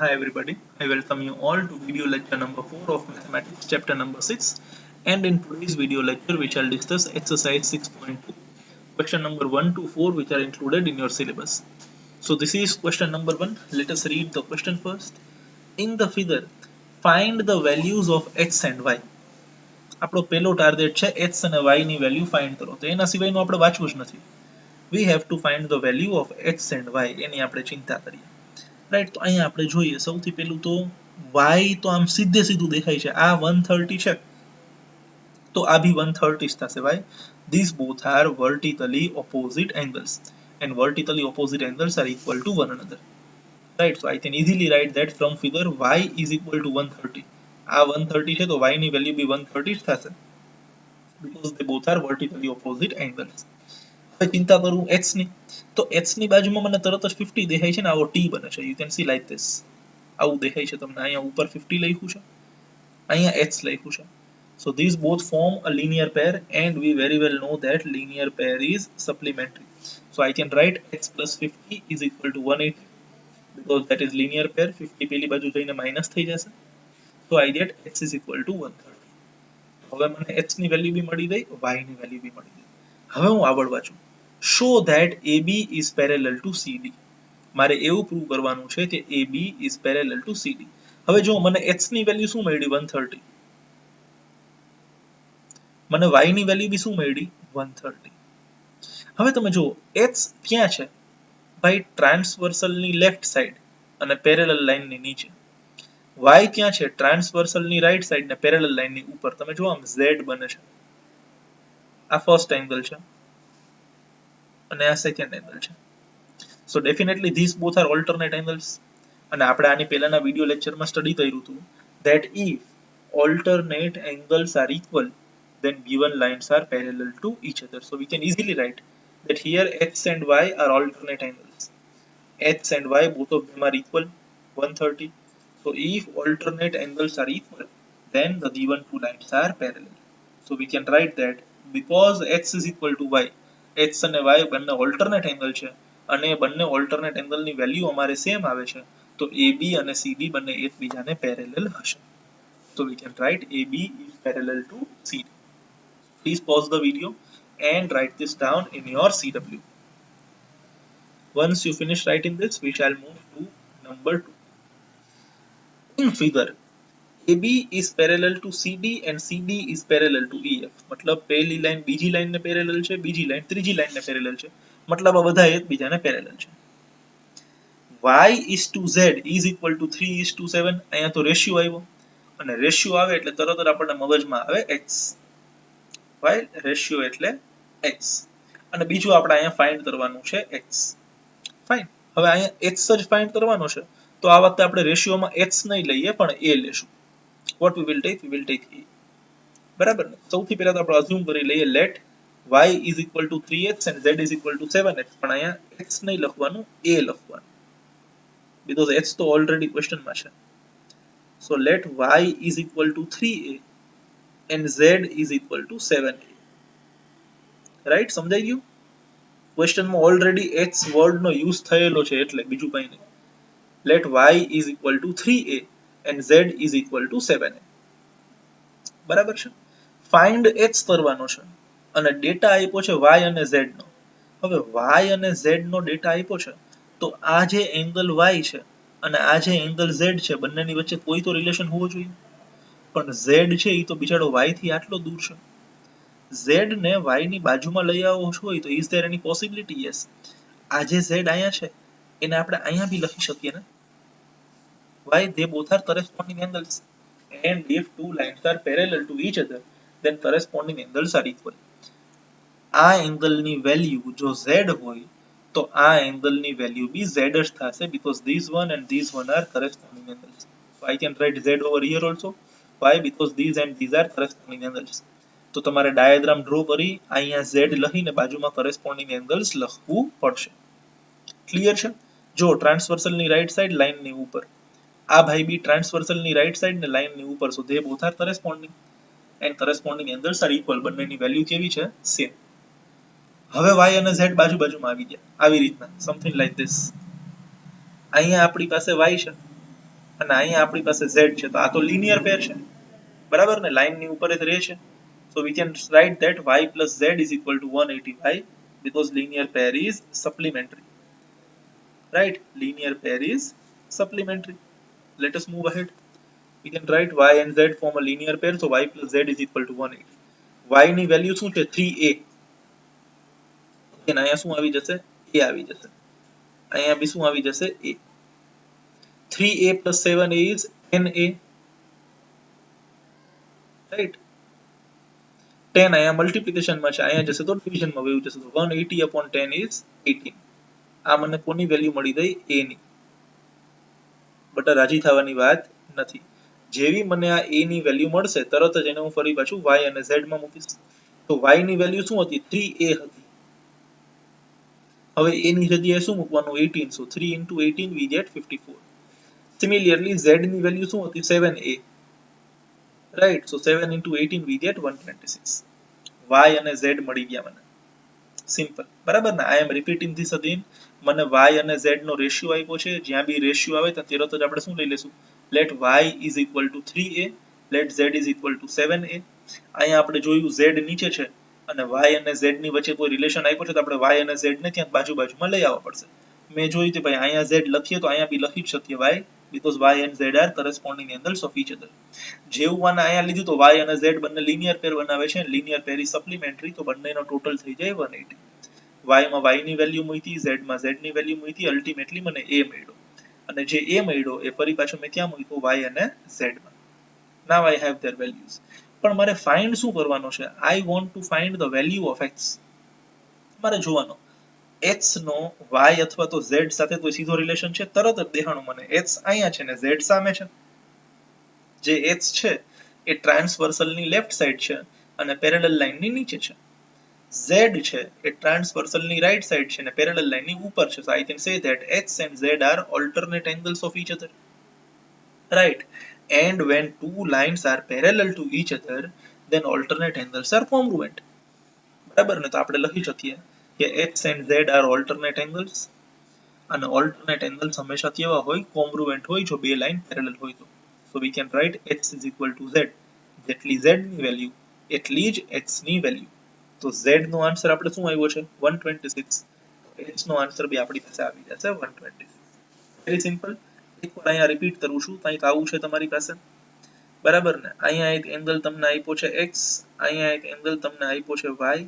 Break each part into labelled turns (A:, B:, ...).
A: Hi everybody, I welcome you all to video lecture number 4 of mathematics chapter number 6, and in today's video lecture we shall discuss exercise 6.2 question number 1 to 4 which are included in your syllabus. So this is question number 1. Let us read the question first. In the figure, find the values of x and y. આપણો પહેલો target છે x અને y ની value find કરો. તો એના સિવાયનું આપણે વાંચવું જ નથી. We have to find the value of x and y એની આપણે ચિંતા કરીએ. રાઈટ, તો અહીંયા આપણે જોઈએ સૌથી પહેલું તો y તો આમ સીધે સીધું દેખાય છે, આ 130 છે તો આ બી 130 જ થશે. y these both are vertically opposite angles and vertically opposite angles are equal to one another. Right, so I can easily write that from figure y is equal to 130. આ 130 છે તો y ની વેલ્યુ બી 130 જ થશે because they both are vertically opposite angles. હવે ચિંતા કરું x ની, તો x ની બાજુમાં મને તરત જ 50 દેખાય છે ને, આવો t બને છે. You can see like this, આવું દેખાય છે તમને. અહીંયા ઉપર 50 લખ્યું છે, અહીંયા x લખ્યું છે. So these both form a linear pair and we very well know that linear pair is supplementary. So I can write x plus 50 is equal to 180 because that is linear pair. 50 પેલી બાજુ જઈને minus થઈ જશે. So I get x is equal to 130. હવે મને x ની value બી મળી ગઈ, y ની વેલ્યુ બી મળી ગઈ. હવે હું આગળ વાંચું. Show that AB is parallel to CD. મારે એવું પ્રૂવ કરવાનું છે કે AB is parallel to CD. હવે જો મને x ની વેલ્યુ શું મળી 130, મને y ની વેલ્યુ બી શું મળી 130. હવે તમે જુઓ x ક્યાં છે ભાઈ, ટ્રાન્સવર્સલ ની લેફ્ટ સાઈડ અને પેરેલલ લાઈન ની નીચે. y ક્યાં છે, ટ્રાન્સવર્સલ ની રાઈટ સાઈડ ને પેરેલલ લાઈન ની ઉપર. તમે જુઓ આમ z બને છે, આ ફર્સ્ટ એંગલ છે અને આ સેકન્ડ એંગલ છે. સો definitely this both are alternate angles. અને આપણે આની પહેલાના વિડિયો લેક્ચરમાં સ્ટડી કર્યું હતું that if alternate angles are equal then given lines are parallel to each other. So we can easily write that here x and y are alternate angles. X and y both of them are equal 130. So if alternate angles are equal then the given two lines are parallel. So we can write that because x is equal to y, x અને y બંને alternate angle છે અને બંને alternate એંગલની value અમારે same આવે છે, તો AB અને CD બંને એકબીજાને પેરેલલ હશે. So we can write AB is parallel to CD. Please pause the video and write this down in your CW. Once you finish writing this, we shall move to number 2. In figure, AB is parallel to CD and CD is parallel to EF. मतलब पहली line busy line ने parallel છે, બીજી line ત્રીજી line ને parallel છે. મતલબ આ બધા એકબીજાને પેરેલલ છે. y is to z is equal to 3:7. અહીંયા તો રેશિયો આવ્યો અને રેશિયો આવે એટલે તરત જ આપણને મગજમાં આવે x. right, રેશિયો એટલે x. અને બીજું આપણે અહીંયા ફાઇન્ડ કરવાનું છે x. ફાઇન, હવે અહીંયા x જ ફાઇન્ડ કરવાનો છે તો આ વખતે આપણે રેશિયોમાં x નહીં લઈએ પણ a લેશું. what we will take a. બરાબર ને? સૌથી પહેલા તો આપણે અઝ્યુમ કરી લઈએ let y is equal to 3x and z is equal to 7x. પણ અહીંયા x નહીં લખવાનું, a લખવાનું because x તો already question માં છે. so let y is equal to 3a and z is equal to 7a. right, સમજાઈ ગયું? question માં already x word નો યુઝ થયેલો છે એટલે બીજું કંઈ નહીં. let y is equal to 3a and z is equal to 7a. બરાબર છે? find x કરવાનો છે અને ડેટા આપ્યો છે y અને z નો. હવે y અને z નો ડેટા આપ્યો છે તો આ જે એંગલ y છે અને આ જે એંગલ z છે બંનેની વચ્ચે કોઈ તો રિલેશન હોવો જોઈએ. પણ z છે એ તો બિચારો y થી આટલો દૂર છે. z ને y ની બાજુમાં લઈ આવવો હોય તો is there any possibility? yes. આ જે z અહીંયા છે એને આપણે અહીંયા બી લખી શકીએ ને. why? they both are corresponding angles and if two lines are parallel to each other then corresponding angles are equal. આ એંગલની વેલ્યુ જો z હોય તો આ એંગલની વેલ્યુ બી z જ થશે because these one and these one are corresponding angles. So I can write z over here also. why? because these and these are corresponding angles. તો તમારે diagram draw કરી અહીંયા z લખીને બાજુમાં corresponding angles લખવું પડશે. ક્લિયર છે? જો ટ્રાન્સવર્સલની રાઈટ સાઈડ લાઈનની ઉપર, આ ભાઈ બી ટ્રાન્સવર્સલની રાઈટ સાઈડ ને લાઈનની ઉપર, so they both are corresponding and corresponding angles are equal. બંનેની વેલ્યુ કેવી છે? સેમ. હવે y અને z બાજુ બાજુમાં આવી ગયા આવી રીતના, સમથિંગ લાઈક ધીસ. અહીંયા આપણી પાસે y છે અને અહીંયા આપણી પાસે z છે તો આ તો linear pair છે બરાબર ને લાઈન ની ઉપર જ રહે છે so we can write that y plus z is equal to 180y because linear pair is supplementary, right? Linear pair is supplementary. Let us move ahead. We can write y and z form a linear pair, so y plus z is equal to 180. y ની value શું છે 3a, અને અહીંયા શું આવી જશે a આવી જશે, અહીંયા બી શું આવી જશે a. 3a plus 7a is 10a, right? 10 અહીંયા મલ્ટીપ્લિકેશન માં છે, અહીંયા જશે તો ડિવિઝન માં વયું જશે, તો 180 upon 10 is 18. આ મને કોની વેલ્યુ મળી ગઈ a ની, બટ રાજી થવાની વાત નથી. જેવી મને આ a ની વેલ્યુ મળશે તરત જ એને હું ફરી પાછું y અને z માં મૂકીશ. તો y ની વેલ્યુ શું હતી 3a હતી, હવે a ની જગ્યાએ શું મૂકવાનું 18, so 3 into 18 we get 54. Similarly z ની વેલ્યુ શું હતી 7a, right? So 7 into 18 we get 126. y અને z મળી ગયા મને, સિમ્પલ, બરાબર ને? I am repeating this again. મને y અને z નો રેશિયો આપ્યો છે, જ્યાં બી રેશિયો આવે તો તરત જ આપણે શું લઈ લેશું, let y is equal to 3a, let z is equal to 7a. અહીંયા આપણે જોયું z નીચે છે અને y અને z ની વચ્ચે કોઈ રિલેશન આપ્યો છે તો આપણે y અને z ને ત્યાં બાજુમાં લઈ આવવા પડશે. મેં જોયું કે ભાઈ અહીંયા z લખીએ તો અહીંયા બી લખી જ શકીએ y, because y and z are corresponding angles of each other. જેવું આને અહીંયા લીધું તો y અને z બંને linear pair બનાવે છે, linear pair is supplementary, તો બંનેનો ટોટલ થઈ જાય 180. y માં y ની વેલ્યુ મૂકી, z માં z ની વેલ્યુ મૂકી, અલ્ટિમેટલી મને a મળ્યો, અને જે a મળ્યો એ ફરી પાછો મેં ક્યાં મૂક્યો y અને z માં. Now I have their values. પણ મારે ફાઇન્ડ શું કરવાનો છે, I want to find the value of x. મારે જોવાનો x નો y અથવા તો z સાથે કોઈ સીધો રિલેશન છે, તરત જ દેખાણું મને x અહીંયા છે ને z સામે છે. જે x છે એ ટ્રાન્સવર્સલ ની લેફ્ટ સાઈડ છે અને પેરેલલ લાઈન ની નીચે છે. z છે એ ટ્રાન્સવર્સલ ની રાઈટ સાઈડ છે અને પેરેલલ લાઈન ની ઉપર છે. So I can say that x and z are alternate angles of each other, right? And when two lines are parallel to each other, then alternate angles are congruent. બરાબર ને? તો આપણે લખી શકીએ કે x and z are alternate angles, અને alternate angles હંમેશા કેવા હોય, congruent હોય, જો બે લાઈન પેરેલલ હોય તો. So we can write x is equal to z, જેટલી z ની વેલ્યુ એટલી જ x ની વેલ્યુ. તો z નો આન્સર આપણે શું આવ્યો છે 126, x નો આન્સર બી આપણી પાસે આવી જશે 126. Very simple. એકવાર અહીંયા રિપીટ કરું છું, કંઈક આવું છે તમારી પાસે, બરાબર ને? અહીંયા એક એંગલ તમને આપ્યો છે x, અહીંયા એક એંગલ તમને આપ્યો છે y,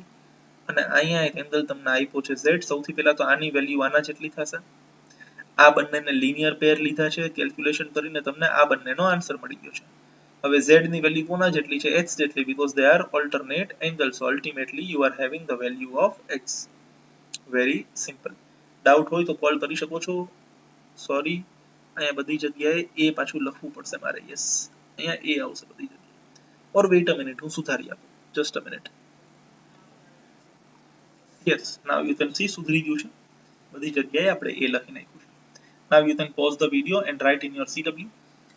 A: અને અહીંયા એક એંગલ તમને આપ્યો છે z. સૌથી પહેલા તો આની વેલ્યુ આના જેટલી થશે. આ બંનેને linear pair લીધા છે, કેલ્ક્યુલેશન કરીને તમને આ બંનેનો આન્સર મળી ગયો છે. હવે z ની વેલ્યુ કોના જેટલી છે, x જેટલી, because they are alternate angles, so ultimately you are having the value of x. Very simple. Doubt હોય તો કોલ કરી શકો છો. સોરી, અહીંયા બધી જગ્યાએ a પાછું લખવું પડશે મારે. યસ, અહીંયા a આવશે બધી જગ્યાએ. ઓર વેઇટ અ મિનિટ, હું સુધારી આપું. Just a minute. Yes, now you can see સુધરી ગયું છે. બધી જગ્યાએ આપણે a લખી નાખ્યું છે. Now you can pause the video and write in your CW.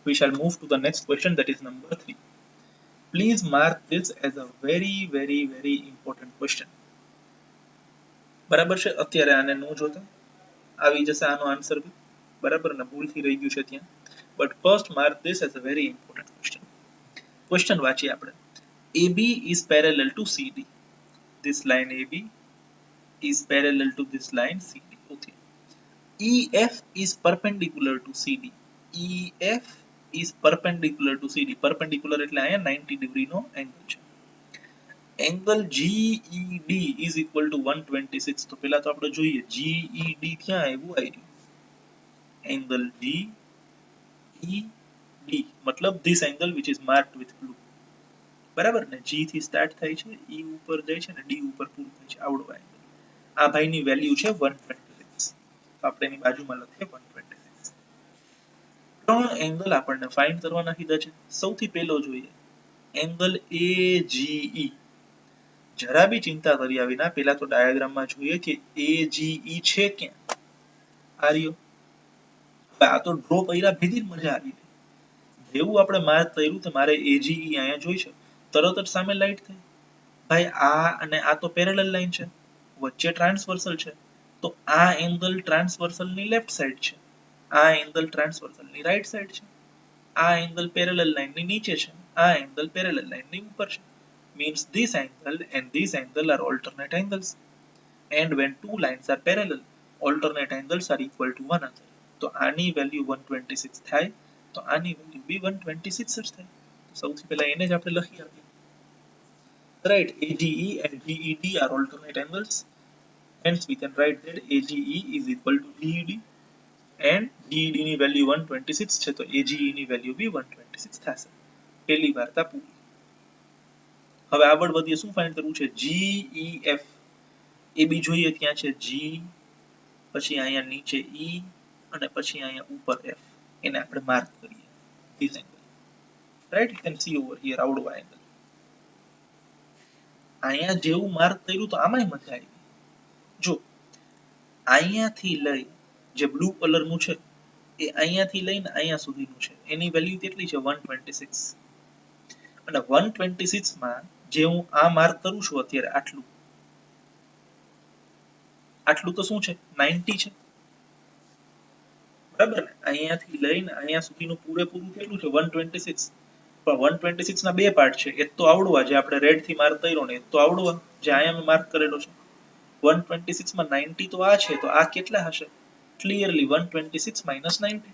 A: We shall move to the next question, that is number 3. Please mark this as a very very very important question. બરાબર છે? અત્યારે આને નો જોતા, આવી જશે આનો answer બી, બરાબર ને? ભૂલથી રહી ગયું છે ત્યાં. But first mark this as a very important question. Question વાંચીએ આપણે. AB is parallel to CD. This line AB is parallel to this line CD. Okay. EF is perpendicular to CD. EF is perpendicular to CD. Perpendicular એટલે અહીંયા 90 degree નો angle છે. Angle GED is equal to 126. તો પહેલા તો આપણે જોઈએ GED ક્યાં આવ્યું, આવ્યું એંગલ GED, મતલબ this angle which is marked with blue. બરાબર ને? G થી સ્ટાર્ટ થાય છે, E ઉપર જાય છે અને D ઉપર પૂરું થાય છે, આવડો એંગલ. આ ભાઈની વેલ્યુ છે 126. આપણે એની બાજુમાં લખીએ 126. ત્રણ એંગલ આપણને ફાઇન્ડ કરવાના કીધા છે. સૌથી પહેલો જોઈએ એંગલ AGE. જરા બી ચિંતા કર્યા વિના પહેલા તો ડાયાગ્રામમાં જોઈએ કે AGE છે ક્યાં. આ રહ્યો. આ તો ડ્રો કર્યા ભેગી જ મજા આવી ગઈ. જેવું આપણે માર્ક કર્યું તો મારે AGE અહીંયા જોઈ છે, તરત જ સામે લાઈટ થઈ. ભાઈ આ અને આ તો પેરેલલ લાઈન છે, વચ્ચે ટ્રાન્સવર્સલ છે, તો આ એંગલ ટ્રાન્સવર્સલ ની લેફ્ટ સાઈડ છે, આ એંગલ ટ્રાન્સવર્સલ ની રાઈટ સાઈડ છે. આ એંગલ પેરેલલ લાઈન ની નીચે છે, આ એંગલ પેરેલલ લાઈન ની ઉપર છે. Means this angle and this angle are alternate angles, and when two lines are parallel alternate angles are equal to one another. તો આની વેલ્યુ 126 થાય, તો આની વેલ્યુ બી 126 જ થાય. સૌથી પહેલા એને જ આપણે લખી આપીએ. Right, AGE and GED are alternate angles, hence we can write that AGE is equal to GED, and GED ની વેલ્યુ 126 છે, તો AGE ની વેલ્યુ બી 126 થશે. પહેલી વાર્તા પૂરી. હવે આગળ વધીએ. શું ફાઇન્ડ કરવું છે? GEF એ બી જોઈએ. ત્યાં છે G, પછી અહીંયા નીચે E અને પછી અહીંયા ઉપર F. એને આપણે માર્ક કરીએ. This angle, right? You can see over here આવડો એંગલ. અહીંયા જેવું માર્ક કર્યું તો આમાંય મજા આવી. જો અહીંયાથી લઈ જે બ્લુ કલરનું છે એ અહીંયાથી લઈને અહીંયા સુધીનું છે, એની વેલ્યુ કેટલી છે? 126. અને 126 માં જે હું આ માર્ક કરું છું અત્યારે, આટલું તો શું છે? 90 છે, બરાબર ને? અહીંયાથી લઈને અહીંયા સુધીનું પૂરેપૂરું કેટલું છે? 126. પણ 126 ના બે પાર્ટ છે. એક તો આવડવા જે આપણે રેડ થી માર્ક કર્યો ને, એક તો આવડવા જે અહીંયા મેં માર્ક કરેલો છે. 126 માં 90 તો આ છે, તો આ કેટલા હશે? ક્લિયરલી 126 minus 90,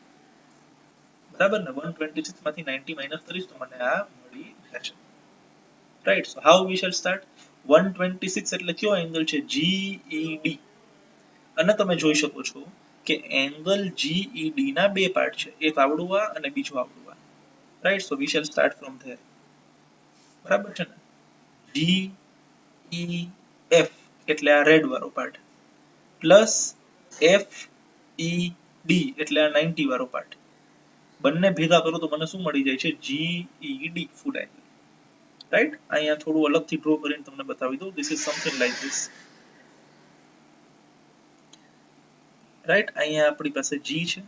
A: બરાબર ને? 126 માંથી 90 માઇનસ કરીશ તો મને આ મળી જશે. Right. So how we shall start? 126 એટલે કયો એંગલ છે? GED. અને તમે જોઈ શકો છો કે એંગલ GED ના બે પાર્ટ છે, એક આવડવા અને બીજો આવડવા. Right. So we shall start from there. બરાબર છે ને? GEF એટલે આ રેડ વાળો પાર્ટ, પ્લસ FED એટલે આ 90 વાળો પાર્ટ. બંને ભેગા કરો તો મને શું મળી જાય છે? GED ફૂલ એંગલ. રાઈટ. અહીંયા થોડું અલગથી ડ્રો કરીને તમને બતાવી દઉં. This is something like this. Right. અહીંયા આપણી પાસે G છે,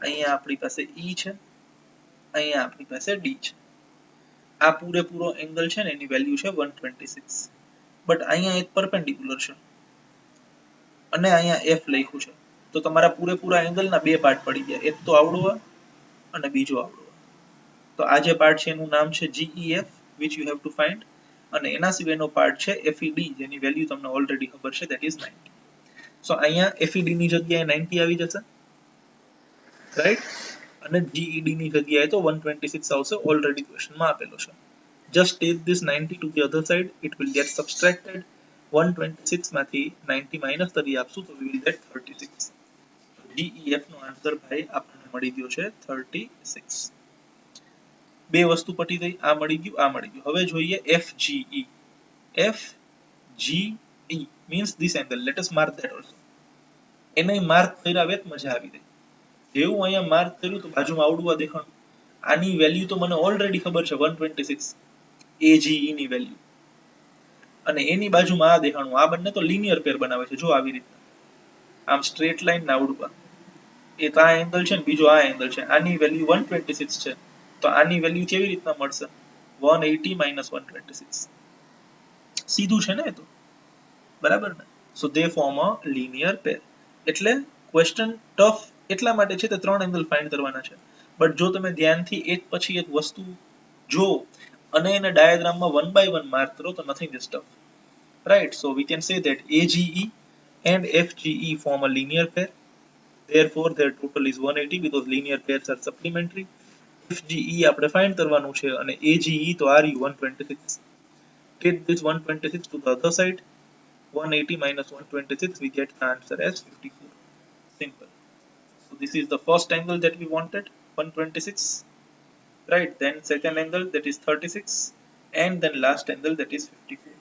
A: અહીંયા આપણી પાસે E છે, અહીંયા આપણી પાસે D છે. આ પૂરેપૂરો એંગલ છે ને એની વેલ્યુ છે 126. બટ અહીંયા એક પરપેન્ડિક્યુલર છે અને અહીંયા F લખ્યું છે, તો તમારા પૂરેપૂરા એંગલના બે પાર્ટ પડી ગયા, એક તો આવડવા અને બીજો આવડવા. તો આ જે પાર્ટ છે એનું નામ છે GEF, which you have to find, અને એના સિવાયનો પાર્ટ છે FED, જેની વેલ્યુ તમને ઓલરેડી ખબર છે, that is 90. સો અહીંયા FED ની જગ્યાએ 90 આવી જશે, રાઈટ, અને GED ની જગ્યાએ તો 126 આવશે, ઓલરેડી ક્વેશ્ચનમાં આપેલો છે. Just take this 90 to the other side, it will get subtracted. 126 માંથી 90 માઈનસ કરી આપશું તો we will get 36. GEF નો આન્સર ભાઈ આપણને મળી ગયો છે 36. બે વસ્તુ પટી ગઈ, આ મળી ગયું, આ મળી ગયું. હવે જોઈએ FGE. FGE means this angle. Let us mark that also. એને માર્ક કર્યા વેત મજા આવી ગઈ. જેવું અહીંયા માર્ક કર્યું તો બાજુમાં આવડવા દેખાણું. આની વેલ્યુ તો મને ઓલરેડી ખબર છે 126, AGE ની વેલ્યુ, અને એની બાજુમાં આ દેખાણું. આ બંને તો લિનિયર પેર બનાવે છે. જો આવી રીતના આમ સ્ટ્રેટ લાઈન ના આવડવા, એક આ એંગલ છે ને બીજો આ એંગલ છે. આની વેલ્યુ 126 છે, તો આની વેલ્યુ કેવી રીતના મળશે? 180 minus 126. સીધું છે ને એ તો, બરાબર ને? સો they form a linear pair. એટલે ક્વેશ્ચન ટફ એટલા માટે છે તે ત્રણ એંગલ ફાઇન્ડ કરવાના છે. બટ જો તમે ધ્યાનથી એક પછી એક વસ્તુ જો અને એને ડાયાગ્રામમાં વન બાય વન માર્ક કરો તો nothing is tough. Right. So we can say that AGE and FGE form a linear pair. Therefore their total is 180 because linear pairs are supplementary. FGE આપણે ફાઇન્ડ કરવાનું છે અને AGE તો આ રહ્યું 126. Take this 126 to the other side. 180 minus 126, we get the answer as 54. Simple. So this is the first angle that we wanted, 126. Right. Then second angle, that is 36, and then last angle, that is 54.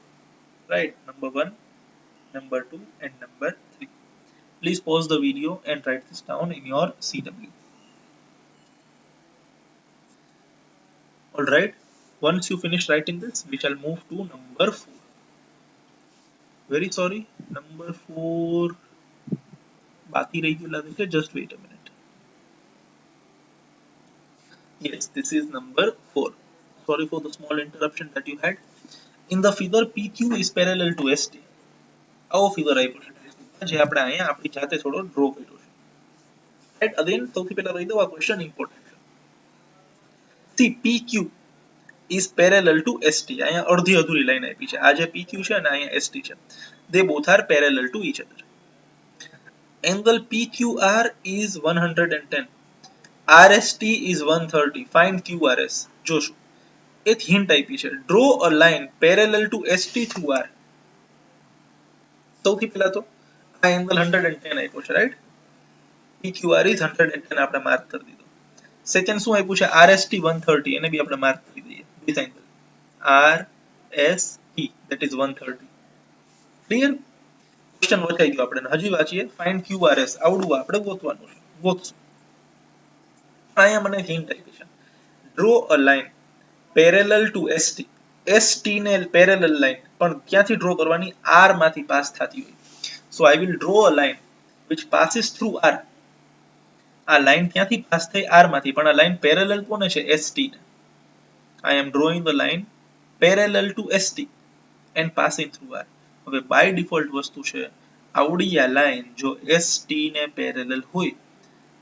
A: Right. Number 1, number 2, and number 3. Please pause the video and write this down in your CW. All right. Once you finish writing this, we shall move to number 4. Very sorry, number 4 बाकी रही गई लागे. Just wait a minute. Yes, this is number 4. Sorry for the small interruption that you had. In the figure, PQ is parallel to ST. આવો figure આપ્યો છે જે આપણે અહીંયા આપણી જાતે થોડો ડ્રો કર્યો છે. રાઈટ. અગેન સૌથી પહેલા કહી દઉં આ ક્વેશ્ચન ઇમ્પોર્ટન્ટ છે. થી PQ is parallel to ST. અહીંયા અડધી અધૂરી લાઈન આપી છે. આ જે PQ છે ને અહીંયા ST છે. They both are parallel to each other. Angle PQR is 110. RST is 130. Find QRS. જોશું. એક હિન્ટ આપી છે. Draw a line parallel to ST through R. સૌથી પહેલા તો આ એંગલ 110 આપ્યો છે, રાઈટ? PQR is 110 આપણે માર્ક કરી દીધો. સેકન્ડ શું આપ્યું છે? RST 130, એને બી આપણે માર્ક કરી દઈએ. This angle RST, that is 130. Clear? Question વચાઈ ગયો આપણે. હજી વાંચીએ. Find QRS. આવડું આપણે ગોતવાનું છે. ગોતશું. અહીંયા મને હિન્ટ આપી છે. Draw a line parallel to ST. ST ને પેરેલલ લાઇન પણ ક્યાંથી ડ્રો કરવાની? R માંથી પાસ થતી હોય. So I will draw a line which passes through R. આ લાઈન ક્યાંથી પાસ થઈ? R માંથી. પણ આ લાઈન પેરેલલ કોને છે? ST ને. I am drawing the line parallel to ST and passing through R. હવે બાય ડિફોલ્ટ વસ્તુ છે, આવડી આ લાઈન જો ST ને પેરેલલ હોય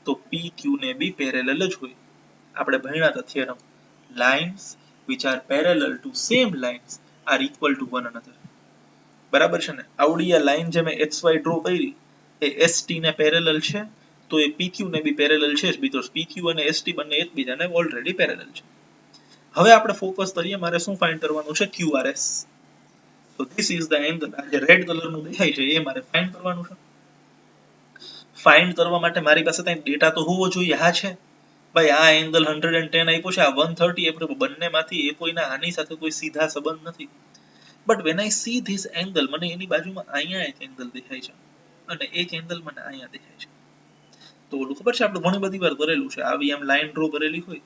A: તો PQ ને બી પેરેલલ જ હોય. આપણે ભણ્યા હતા theorem, lines which are parallel to same lines are equal to one another. બરાબર છે ને? આવડી આ લાઈન જે મેં XY ડ્રો કરી એ ST ને પેરેલલ છે તો એ PQ ને બી પેરેલલ છે જ, બીકોઝ PQ અને ST બંને એકબીજાને ઓલરેડી પેરેલલ છે. હવે આપણે ફોકસ કરીએ, મારે શું ફાઇન્ડ કરવાનું છે? QRS. તો ધીસ ઇઝ ધ એંગલ. આ જે રેડ કલરનું દેખાય છે એ મારે ફાઇન્ડ કરવાનું છે. ફાઇન્ડ કરવા માટે મારી પાસે કંઈક ડેટા તો હોવો જોઈએ. હા છે ભાઈ, આ એંગલ 110 આપ્યો છે, આ 130 આપ્યો, બંનેમાંથી એ કોઈના આની સાથે કોઈ સીધા સંબંધ નથી. But when I see this angle, મને એની બાજુમાં અહીંયા એક એંગલ દેખાય છે અને એક એંગલ મને અહીંયા દેખાય છે. તો ઓલું ખબર છે આપણે ઘણી બધી વાર કરેલું છે, આવી આમ લાઈન ડ્રો કરેલી હોય,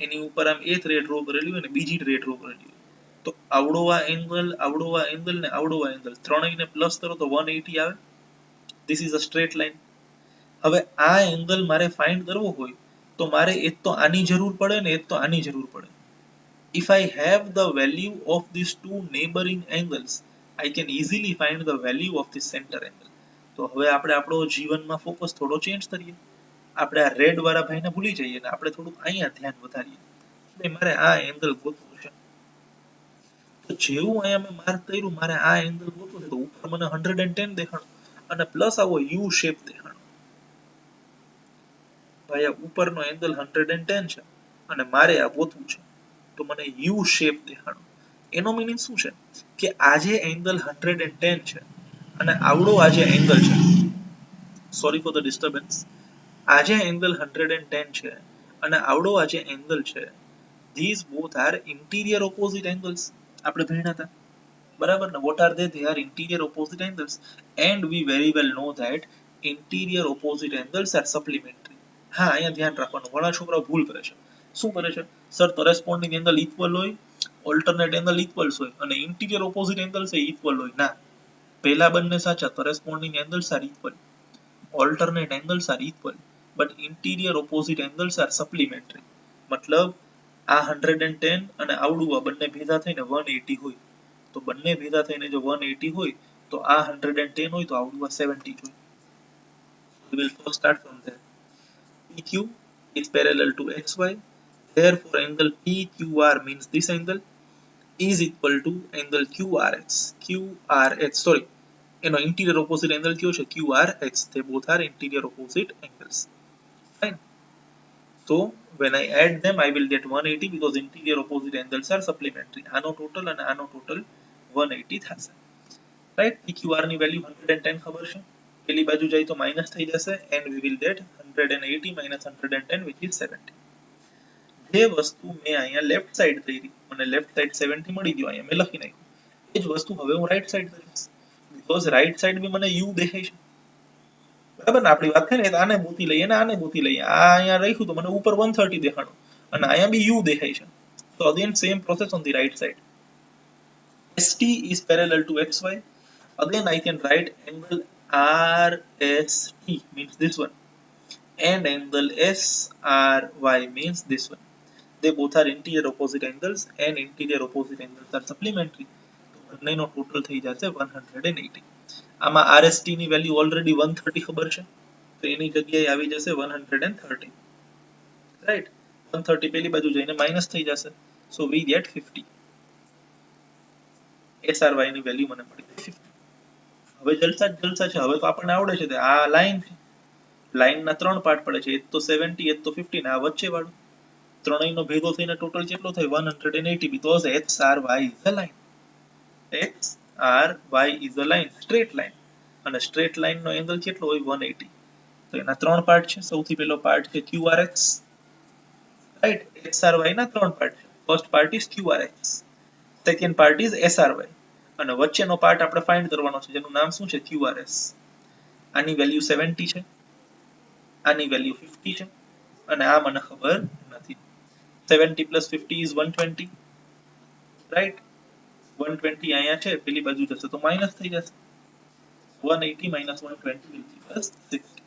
A: એની ઉપર આમ એક રે ડ્રો કરેલી હોય ને બીજી રે ડ્રો કરેલી હોય, તો આવડો આ એંગલ, આવડો આ એંગલ ને આવડો આ એંગલ ત્રણેયને પ્લસ કરો તો 180 આવે. This is a straight line. હવે આ એંગલ મારે ફાઇન્ડ કરવો હોય તો મારે એક તો આની જરૂર પડે ને એક તો આની જરૂર પડે. If I have the value of these two neighboring angles, I can easily find the value of the center angle. તો હવે આપણે આપણો જીવનમાં ફોકસ થોડો ચેન્જ કરીએ. આપણે આ રેડ વાળા ભાઈને ભૂલી જઈએ ને આપણે થોડુંક અહીંયા ધ્યાન વધારીએ. એટલે મારે આ એંગલ ગોતવું છે. તો જેવું અહીંયા મેં માર્ક કર્યું, મારે આ એંગલ ગોતવું છે. તો ઉપર મને 110 દેખાણું અને પ્લસ આવો યુ શેપ દેખાણો. ભાઈ આ ઉપરનો એંગલ 110 છે અને મારે આ ગોતવું છે, તો મને યુ શેપ દેખાણો. એનો મીનિંગ શું છે કે આ જે એંગલ 110 છે અને આવડો આ જે એંગલ છે, સોરી ફોર ધ ડિસ્ટર્બન્સ, આ જે એંગલ 110 છે અને આવડો આ જે એંગલ છે, these both are interior opposite angles. આપણે ભણ્યા હતા બરાબર ને? what are they? They are interior opposite angles and we very well know that interior opposite angles are supplementary. હા, અહીંયા ધ્યાન રાખવાનું. ઘણા છોકરાઓ ભૂલ કરે છે. શું કરે છે? સર corresponding angle equal હોય, alternate angle equals હોય અને interior opposite angles એ equal હોય. ના, પહેલા બંને સાચા. corresponding angles are equal, alternate angles are equal, but interior opposite angles are supplementary. મતલબ આ 110 અને આવડું આ બંને ભેગા થઈને 180 હોય, તો બંને ભેગા થઈને જો 180 હોય તો આ 110 હોય તો આવડું આ 70 હોય. We will first start from there. PQ is parallel to XY, therefore angle PQR means this angle is equal to angle QRH. Sorry, એનો interior opposite angle કયો છે? QRH. They both are interior opposite angles. Fine. So when I add them I will get 180 because interior opposite angles are supplementary. આનો total અને આનો total 180 થશે. Right? PQR ની value 110 ખબર છે, પેલી બાજુ જાય તો માઈનસ થઈ જશે and we will get 180 minus 110 which is 70. જે વસ્તુ મેં અહીંયા લેફ્ટ સાઈડ કરી, મને લેફ્ટ સાઈડ 70 મળી ગયો, અહીંયા મેં લખી નાખ્યું. એ જ વસ્તુ હવે હું રાઈટ સાઈડ કરીશ, બીકોઝ રાઈટ સાઈડ બી મને યુ દેખાય છે. બરાબર ને? આપણી વાત થાય ને, આને ગોતી લઈએ ને આને ગોતી લઈએ. આ અહીંયા રાખ્યું તો મને ઉપર 130 દેખાણું અને અહીંયા બી યુ દેખાય છે. So again same process on the right side. ST is parallel to XY. Again I can write angle RST means this one and angle SRY means this one. They both are interior opposite angles and interior opposite angles are supplementary. તો બંનેનો total થઈ જશે 180. આમાં RST ની value already 130 ખબર છે, તો એની જગ્યાએ આવી જશે 130. રાઈટ? 130 પેલી બાજુ જઈને માઇનસ થઈ જશે, સો વી ગેટ 50. SRY ની વેલ્યુ મને મળી 50. હવે જલસા જ જલસા છે. હવે તો આપણને આવડે છે કે આ લાઈન છે, લાઈનના 3 પાર્ટ પડે છે, એક તો 70, એક તો 50 ને આ વચ્ચે વાળું. ત્રણેયનો ભેગો થઈને ટોટલ કેટલો થાય 180, because XRY is a line. XRY is a line, straight line, અને સ્ટ્રેટ લાઈન નો એંગલ કેટલો હોય 180. તો એના 3 પાર્ટ છે. સૌથી પહેલો પાર્ટ છે QRX, રાઈટ. XRY ના 3 પાર્ટ છે. First part is QRX, second part is SRY, અને વચ્ચેનો પાર્ટ આપણે ફાઇન્ડ કરવાનો છે જેનું નામ શું છે QRS. આની વેલ્યુ 70 છે, આની વેલ્યુ 50 છે, અને આ મને ખબર નથી. 70 plus 50 is 120, right. 120 અહીંયા છે, પેલી બાજુ જશે તો માઈનસ થઈ જશે. 180 minus 120 will give us 60.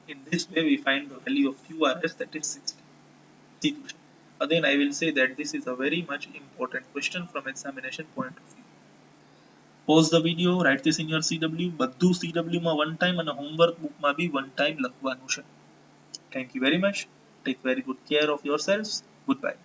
A: In this way we find the value of QRS, that is 60. Again I will say that this is a very much important question from examination point of view. Pause the video, write this in your CW. બધું CW માં one time અને homework book માં બી one time લખવાનું છે. Thank you very much. Take very good care of yourselves. Goodbye.